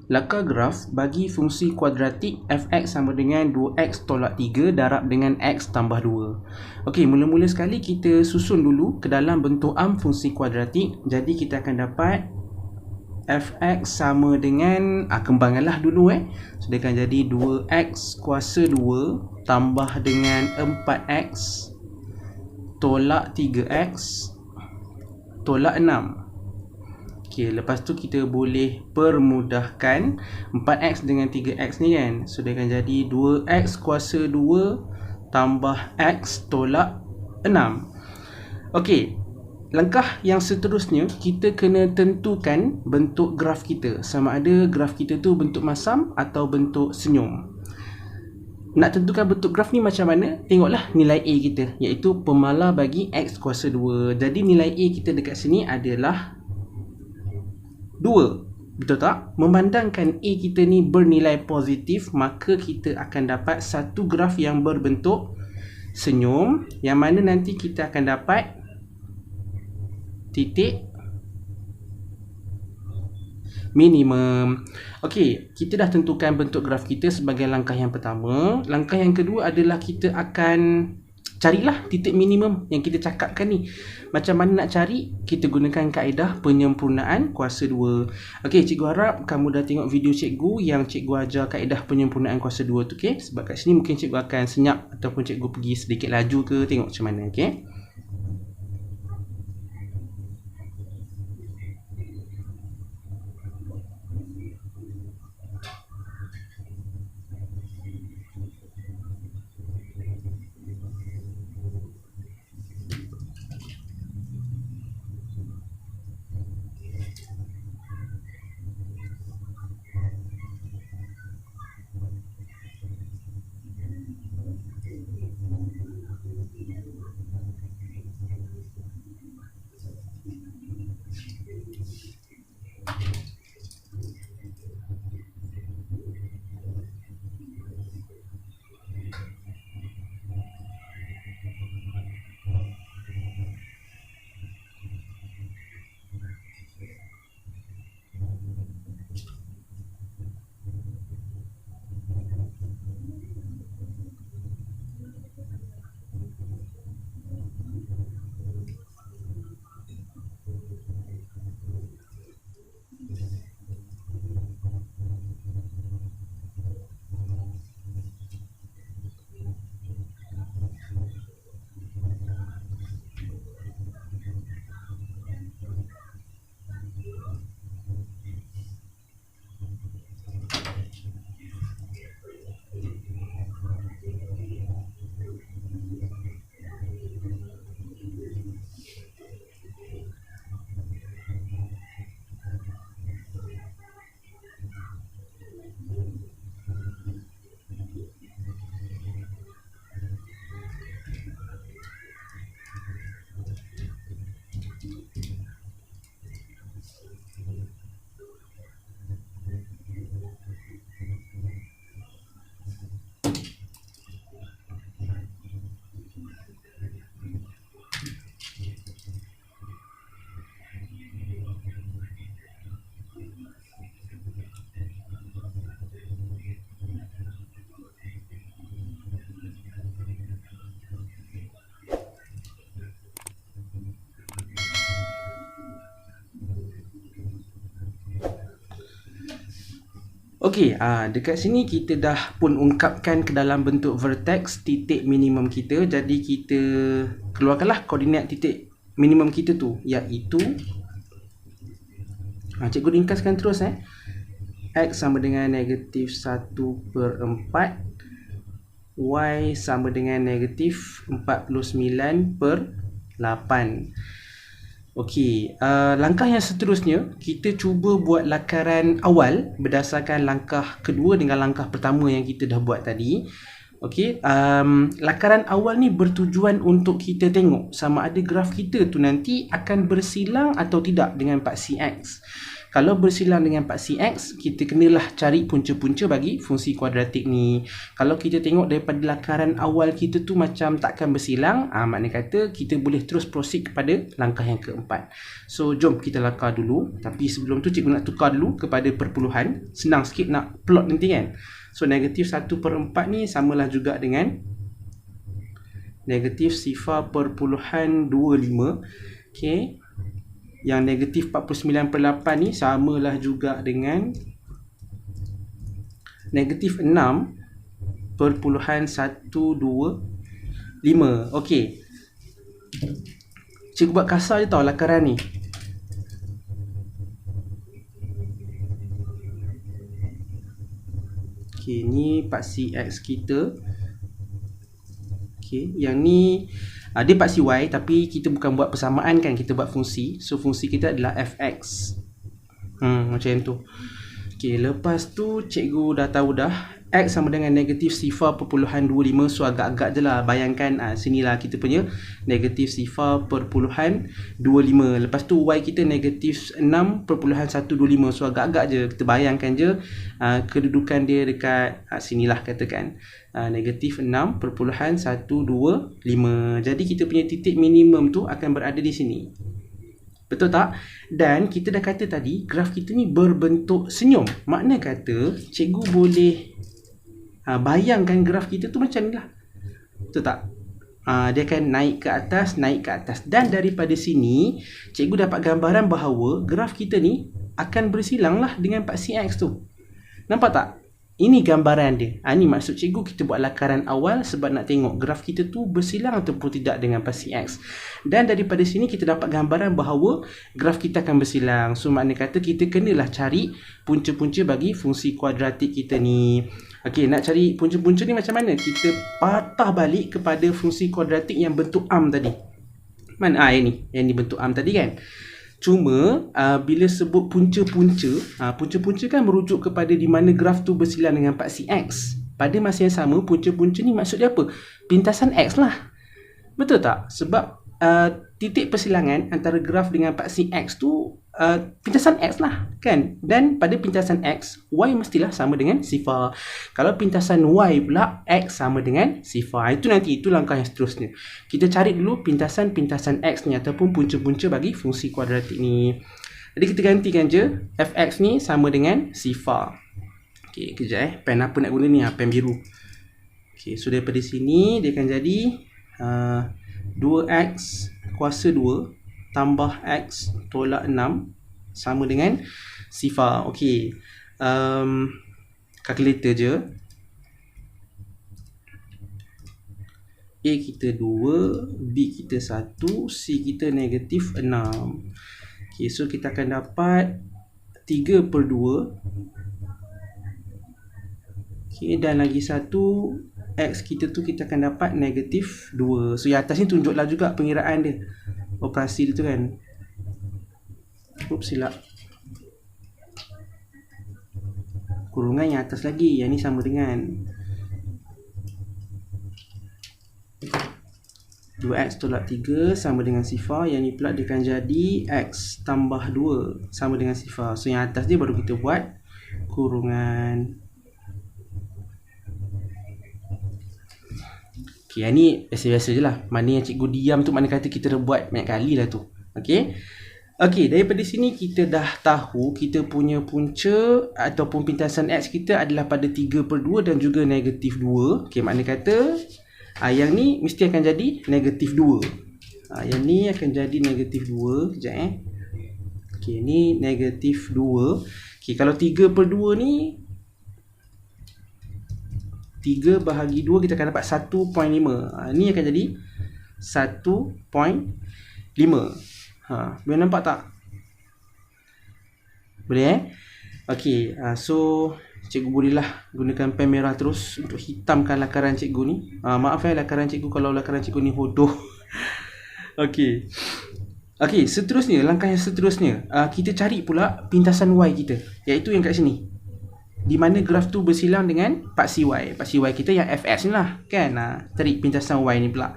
Lakar graf bagi fungsi kuadratik f(x) sama dengan 2x tolak 3 darab dengan x tambah 2. Okey, mula-mula sekali kita susun dulu ke dalam bentuk fungsi kuadratik. Jadi kita akan dapat f(x) sama dengan kembangkanlah dulu So dia akan jadi 2x kuasa 2 tambah dengan 4x tolak 3x tolak 6. Okey, lepas tu kita boleh permudahkan 4x dengan 3x ni kan. So dia akan jadi 2x kuasa 2 tambah x tolak 6. Okey, langkah yang seterusnya kita kena tentukan bentuk graf kita. Sama ada graf kita tu bentuk masam atau bentuk senyum. Nak tentukan bentuk graf ni macam mana? Tengoklah nilai A kita, iaitu pemalar bagi x kuasa 2. Jadi nilai A kita dekat sini adalah 2. Betul tak? Memandangkan A kita ni bernilai positif, maka kita akan dapat satu graf yang berbentuk senyum, yang mana nanti kita akan dapat titik minimum. Okey, kita dah tentukan bentuk graf kita sebagai langkah yang pertama. Langkah yang kedua adalah kita akan carilah titik minimum yang kita cakapkan ni. Macam mana nak cari? Kita gunakan kaedah penyempurnaan kuasa 2. Okey, cikgu harap kamu dah tengok video cikgu yang cikgu ajar kaedah penyempurnaan kuasa 2 tu, okey? Sebab kat sini mungkin cikgu akan senyap ataupun cikgu pergi sedikit laju ke, tengok macam mana, okey? Okey, dekat sini kita dah pun ungkapkan ke dalam bentuk vertex titik minimum kita. Jadi kita keluarkanlah koordinat titik minimum kita tu, iaitu cikgu ringkaskan terus x sama dengan negatif 1/4, y sama dengan negatif 49/8. Okey, langkah yang seterusnya kita cuba buat lakaran awal berdasarkan langkah kedua dengan langkah pertama yang kita dah buat tadi. Okey, lakaran awal ni bertujuan untuk kita tengok sama ada graf kita tu nanti akan bersilang atau tidak dengan paksi X. Kalau bersilang dengan paksi X, kita kenalah cari punca-punca bagi fungsi kuadratik ni. Kalau kita tengok daripada lakaran awal kita tu macam takkan bersilang, maknanya kata kita boleh terus proceed kepada langkah yang keempat. So jom kita lakar dulu. Tapi sebelum tu cikgu nak tukar dulu kepada perpuluhan. Senang sikit nak plot nanti kan. So negatif 1/4 ni samalah juga dengan negatif 0.25. Okay. Yang negatif 49/8 ni samalah juga dengan negatif 6.125. Okey. Cikgu buat kasar je tau lakaran ni. Okey, ni paksi X kita. Okey, yang ni dia paksi Y tapi kita bukan buat persamaan kan, kita buat fungsi. So fungsi kita adalah fx. Macam tu. Okey, lepas tu cikgu dah tahu dah X sama dengan negatif 0.25. So agak-agak je lah. Bayangkan sinilah kita punya negatif 0.25. Lepas tu Y kita negatif 6.125. So agak-agak je. Kita bayangkan je kedudukan dia dekat sinilah katakan. Negatif 6.125. Jadi kita punya titik minimum tu akan berada di sini. Betul tak? Dan kita dah kata tadi graf kita ni berbentuk senyum. Makna kata cikgu boleh bayangkan graf kita tu macam ni lah. Betul tak? Dia akan naik ke atas, naik ke atas. Dan daripada sini cikgu dapat gambaran bahawa graf kita ni akan bersilang lah dengan paksi X tu. Nampak tak? Ini gambaran dia. Ini maksud cikgu kita buat lakaran awal sebab nak tengok graf kita tu bersilang ataupun tidak dengan paksi X. Dan daripada sini kita dapat gambaran bahawa graf kita akan bersilang. So makna kata kita kenalah cari punca-punca bagi fungsi kuadratik kita ni. Okey, nak cari punca-punca ni macam mana? Kita patah balik kepada fungsi kuadratik yang bentuk arm tadi. Mana? Yang ni bentuk arm tadi kan? Cuma bila sebut punca-punca, punca-punca kan merujuk kepada di mana graf tu bersilang dengan paksi X. Pada masa yang sama, punca-punca ni maksud dia apa? Pintasan X lah. Betul tak? Sebab titik persilangan antara graf dengan paksi X tu pintasan X lah kan. Dan pada pintasan X, Y mestilah sama dengan sifar. Kalau pintasan Y pula, X sama dengan sifar. Itu nanti, itu langkah yang seterusnya. Kita cari dulu pintasan-pintasan X ni ataupun punca-punca bagi fungsi kuadratik ni. Jadi kita gantikan je fx ni sama dengan sifar. Okey, kejap pen apa nak guna ni? Pen biru. Okey, so daripada sini dia akan jadi 2x kuasa 2 tambah x tolak 6 sama dengan sifar. Okey. Kalkulator je. A kita 2, B kita 1, C kita negatif 6. Okey, so kita akan dapat 3/2. Okey, dan lagi satu X kita tu kita akan dapat negatif 2. So yang atas ni tunjuklah juga pengiraan dia, operasi dia tu kan. Silap. Kurungan yang atas lagi. Yang ni sama dengan 2x tolak 3 sama dengan sifar. Yang ni pula dia akan jadi x tambah 2 sama dengan sifar. So yang atas dia baru kita buat kurungan. Okay, yang ni biasa-biasa je lah. Mana yang cikgu diam tu makna kata kita dah buat banyak kali lah tu. Okay. Okay, daripada sini kita dah tahu kita punya punca ataupun pintasan X kita adalah pada 3/2 dan juga negatif 2. Okay, makna kata yang ni mesti akan jadi negatif 2. Yang ni akan jadi negatif 2. Sekejap Okay, ni negatif 2. Okay, kalau 3/2 ni 3 bahagi 2 kita akan dapat 1.5. Ni akan jadi 1.5. Boleh nampak tak? Boleh Okey, so cikgu bolehlah gunakan pen merah terus untuk hitamkan lakaran cikgu ni. Maaf lakaran cikgu kalau lakaran cikgu ni hodoh. Okey. Okey, seterusnya, langkah yang seterusnya, kita cari pula pintasan Y kita, iaitu yang kat sini. Di mana graf tu bersilang dengan paksi Y. Paksi Y kita yang fs ni lah kan. Cari pintasan Y ni pula.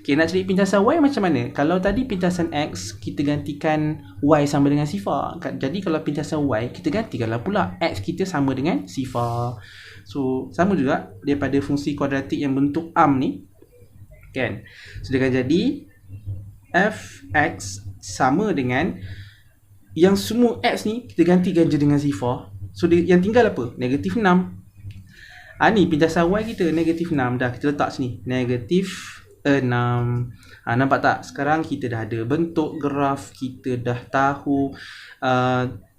Okay, nak cari pintasan Y macam mana? Kalau tadi pintasan X, kita gantikan Y sama dengan sifar. Jadi kalau pintasan Y, kita gantikanlah pula X kita sama dengan sifar. So, sama juga daripada fungsi kuadratik yang bentuk arm ni. Kan? So, dia akan jadi fx sama dengan yang semua X ni, kita ganti ganja dengan sifar. So, yang tinggal apa? Negatif 6. Ni pintasan Y kita, negatif 6. Dah, kita letak sini. Negatif 6. Nampak tak? Sekarang kita dah ada bentuk graf, kita dah tahu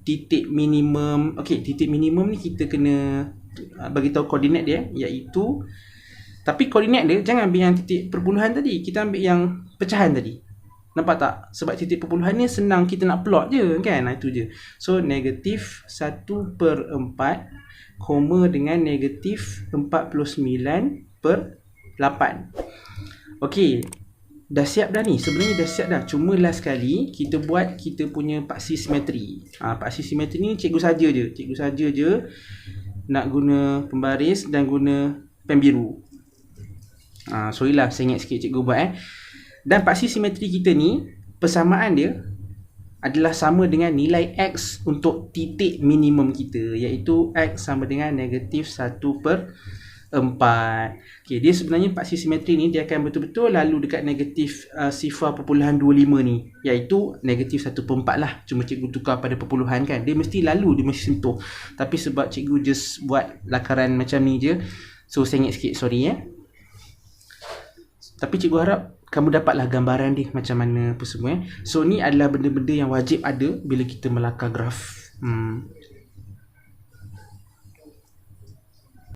titik minimum. Okey, titik minimum ni kita kena bagi tahu koordinat dia, iaitu, tapi koordinat dia jangan ambil yang titik perpuluhan tadi, kita ambil yang pecahan tadi. Nampak tak? Sebab titik perpuluhan ni senang kita nak plot je kan. Itu je. So negatif 1/4 koma dengan negatif 49/8. Okey, dah siap dah ni. Sebenarnya dah siap dah. Cuma last sekali kita buat kita punya paksi simetri. Paksi simetri ni cikgu saja je nak guna pembaris dan guna pen biru. Sorry lah, saya ingat sikit cikgu buat Dan paksi simetri kita ni, persamaan dia adalah sama dengan nilai X untuk titik minimum kita, iaitu X sama dengan negatif 1/4. Okay, dia sebenarnya paksi simetri ni dia akan betul-betul lalu dekat negatif sifar perpuluhan 25 ni, iaitu negatif 1/4 lah. Cuma cikgu tukar pada perpuluhan kan, dia mesti lalu, dia mesti sentuh. Tapi sebab cikgu just buat lakaran macam ni je, so saya ingat sikit, sorry Tapi cikgu harap kamu dapatlah gambaran dia macam mana apa semua So ni adalah benda-benda yang wajib ada bila kita melakar graf.